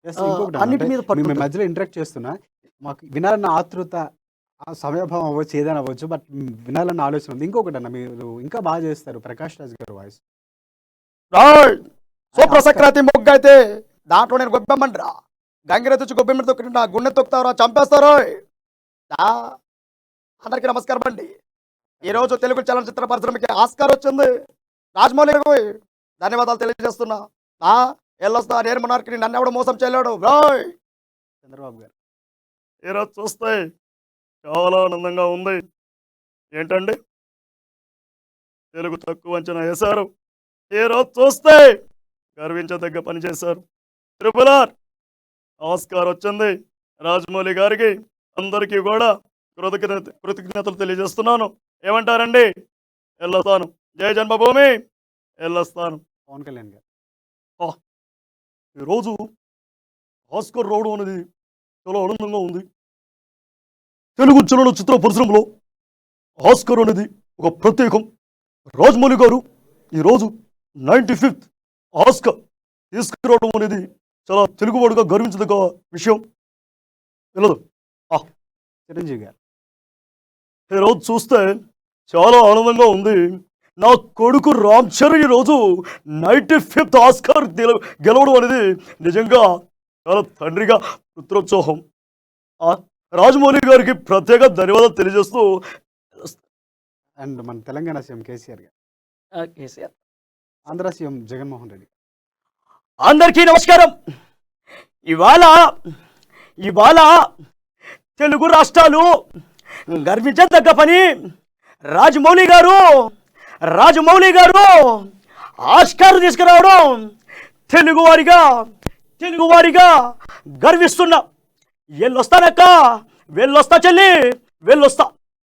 ఇంకొకటి అన్నిటి అంటే మీద మీ పట్టుంటది. మధ్యలో ఇంటరాక్ట్ చేస్తున్నా. మాకు వినాలన్న ఆతృత, ఆ సమయభావం అవ్వచ్చు, ఏదైనా అవ్వచ్చు. బట్ వినాలన్న ఆలోచన ఉంది. ఇంకొకటన్నా మీరు ఇంకా బాగా చేస్తారు 'ప్రకాష్ రాజ్' గారి వాయిస్. రాయ్ ఆయన సూప్ర ఆస్కార్ సక్రాతి మొగ్గ అయితే దాంట్లో నేను గొబ్బెమ్మంటరా గంగిరె తెచ్చి గొబ్బెమ్మ తొక్కి నా గుండె తొక్కుతావరా చంపేస్తారో. అందరికీ నమస్కారం అండి. ఈరోజు తెలుగు చలనచిత్ర పరిశ్రమకి ఆస్కార్ వచ్చింది. రాజమౌళి గారికి ధన్యవాదాలు తెలియజేస్తున్నా. ఆ ఎల్లొస్తా నేను మొనార్కి నన్ను ఎవడు మోసం చేయలేడు. రాయ్ 'చంద్రబాబు' గారు. ఈరోజు చూస్తే చాలా ఆనందంగా ఉంది. ఏంటండి తెలుగు తక్కువ అంచనా వేశారు. ఈరోజు చూస్తే గర్వించదగ్గ పని చేశారు. ట్రిపుల్ ఆర్ ఆస్కార్ వచ్చింది రాజమౌళి గారికి. అందరికీ కూడా కృతజ్ఞతలు తెలియజేస్తున్నాను. ఏమంటారండి? వెళ్ళొస్తాను. జయ జన్మభూమి వెళ్ళొస్తాను. 'పవన్ కళ్యాణ్' గారు. ఆ, ఈరోజు ఆస్కార్ రావడం అనేది చాలా ఆనందంగా ఉంది. తెలుగు చలనచిత్ర పరిశ్రమలో ఆస్కార్ అనేది ఒక ప్రత్యేకం. రాజమౌళి గారు ఈరోజు 95th ఆస్కార్ తీసుకురావడం అనేది చాలా తెలుగువాడుగా గర్వించదగ్గ విషయం. వెళ్ళదు. 'చిరంజీవి' గారు. ఈరోజు చూస్తే చాలా ఆనందంగా ఉంది. నా కొడుకు రామ్ చరణ్ ఈరోజు 95th ఆస్కార్ గెలవడం అనేది నిజంగా చాలా తండ్రిగా పుత్రోత్సాహం. ఆ, రాజమౌళి గారికి ప్రత్యేక ధన్యవాదాలు తెలియజేస్తూ అండ్ మన తెలంగాణ సీఎం 'కేసీఆర్' గారు. కేసీఆర్ ఆంధ్ర సీఎం 'జగన్మోహన్ రెడ్డి'. అందరికీ నమస్కారం. ఇవాళ ఇవాళ తెలుగు రాష్ట్రాలు గర్వించదగ్గ పని రాజమౌళి గారు ఆస్కార్ తీసుకురావడం తెలుగువారిగా గర్విస్తున్నా. వెళ్ళొస్తానక్క, వెళ్ళొస్తా చెల్లి, వెళ్ళొస్తా.